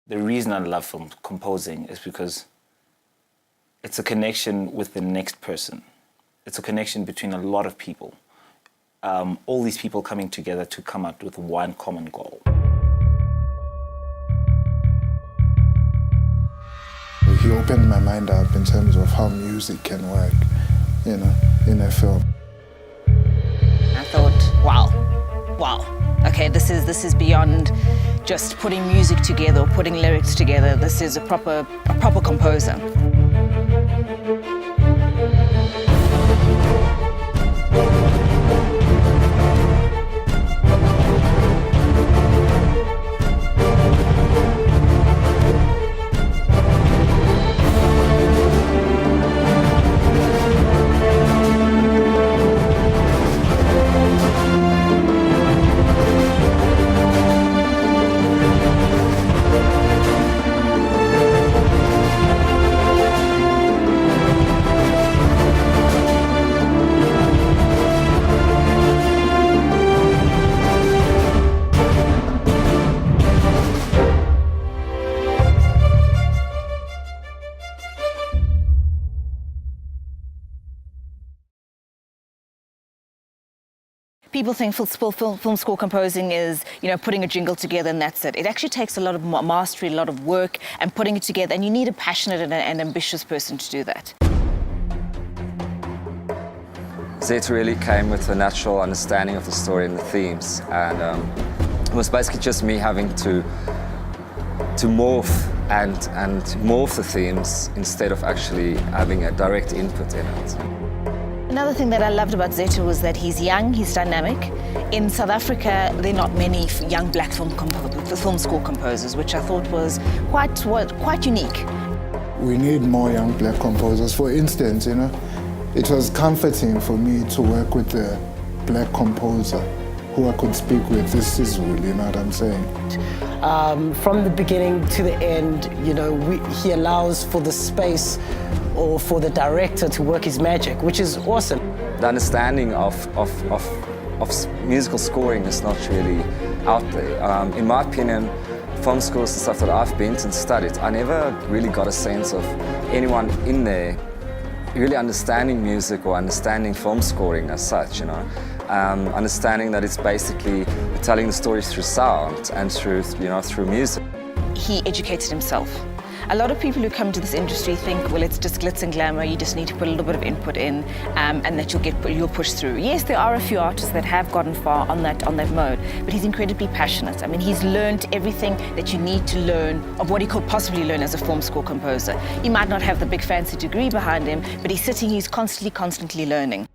The reason I love film composing is because it's a connection with the next person. It's a connection between a lot of people. All these people coming together to come up with one common goal. He opened my mind up in terms of how music can work, you know, in a film. I thought, wow, okay, this is beyond just putting music together or putting lyrics together. This is a proper composer. People think film score composing is, putting a jingle together and that's it. It actually takes a lot of mastery, a lot of work and putting it together, and you need a passionate and ambitious person to do that. Zethu really came with a natural understanding of the story and the themes, and it was basically just me having to morph and morph the themes instead of actually having a direct input in it. Another thing that I loved about Zethu was that he's young, he's dynamic. In South Africa, there are not many young black film score composers, which I thought was quite unique. We need more young black composers. For instance, it was comforting for me to work with a black composer who I could speak with. This is Zulu, you know what I'm saying? From the beginning to the end, he allows for the space or for the director to work his magic, which is awesome. The understanding of musical scoring is not really out there. In my opinion, film schools and stuff that I've been to and studied, I never really got a sense of anyone in there really understanding music or understanding film scoring as such, understanding that it's basically telling the story through sound and through music. He educated himself. A lot of people who come to this industry think, well, it's just glitz and glamour, you just need to put a little bit of input in and that you'll push through. Yes, there are a few artists that have gotten far on that mode, but he's incredibly passionate. I mean, he's learned everything that you need to learn of what he could possibly learn as a film score composer. He might not have the big fancy degree behind him, but he's constantly learning.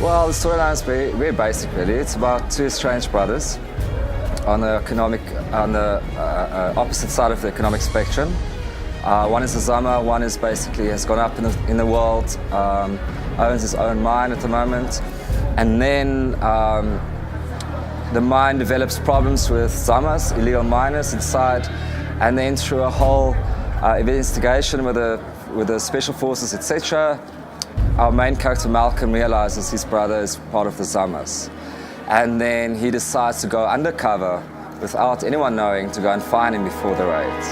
Well, the storyline is very basic, really. It's about two estranged brothers on the opposite side of the economic spectrum. One is a Zama, one is basically has gone up in the world, owns his own mine at the moment, and then the mine develops problems with Zamas, illegal miners inside, and then through a whole investigation with the special forces, etc., our main character Malcolm realizes his brother is part of the Zamas. And then he decides to go undercover without anyone knowing to go and find him before the raids.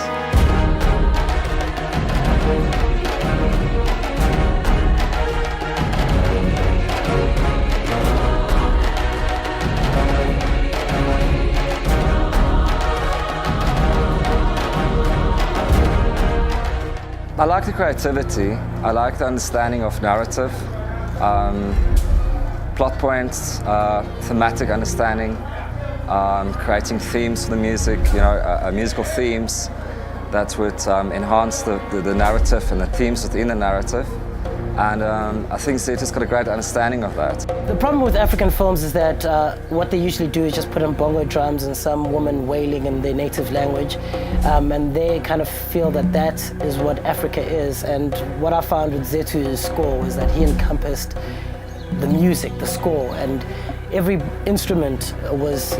I like the creativity, I like the understanding of narrative, plot points, thematic understanding, creating themes for the music, musical themes that would enhance the narrative and the themes within the narrative. And I think Zethu's got a great understanding of that. The problem with African films is that what they usually do is just put in bongo drums and some woman wailing in their native language, and they kind of feel that that is what Africa is. And what I found with Zethu's score was that he encompassed the music, the score, and every instrument was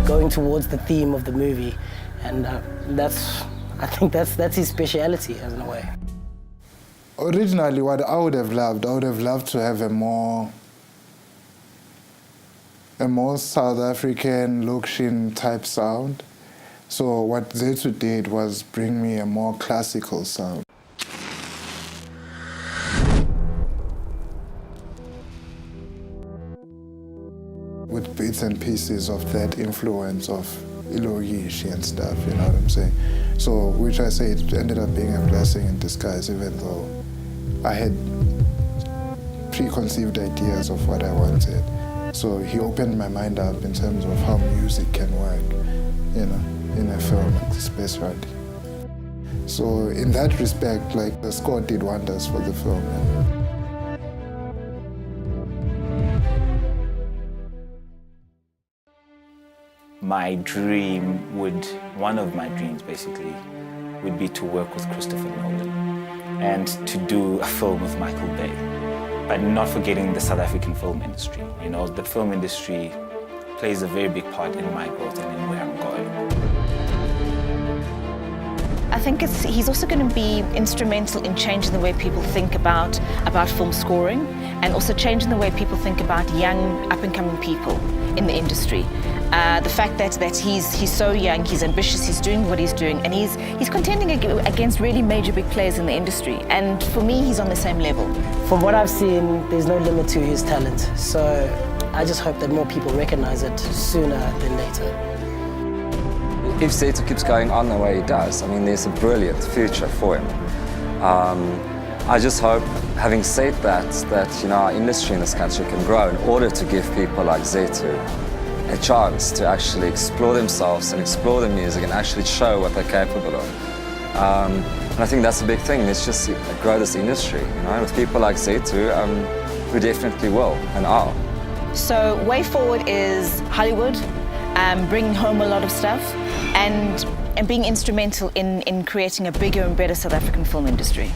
going towards the theme of the movie, and I think that's his speciality in a way. Originally, what I would have loved to have a more South African Lokshin type sound. So what Zethu did was bring me a more classical sound. With bits and pieces of that influence of Ilogish and stuff, you know what I'm saying? So, which I say it ended up being a blessing in disguise, even though I had preconceived ideas of what I wanted. So he opened my mind up in terms of how music can work, you know, in a film especially. So in that respect, like, the score did wonders for the film. One of my dreams basically, would be to work with Christopher Nolan and to do a film with Michael Bay, but not forgetting the South African film industry. You know, the film industry plays a very big part in my growth and in where I'm going. I think he's also going to be instrumental in changing the way people think about film scoring, and also changing the way people think about young, up-and-coming people in the industry. The fact that he's so young, he's ambitious, he's doing what he's doing, and he's contending against really major big players in the industry. And for me, he's on the same level. From what I've seen, there's no limit to his talent. So I just hope that more people recognize it sooner than later. If Zethu keeps going on the way he does, I mean, there's a brilliant future for him. I just hope, having said that, you know, our industry in this country can grow in order to give people like Zethu a chance to actually explore themselves and explore the music and actually show what they're capable of. And I think that's a big thing. Let's just grow this industry, you know, with people like Zethu, we definitely will and are. So way forward is Hollywood, bringing home a lot of stuff, and being instrumental in creating a bigger and better South African film industry.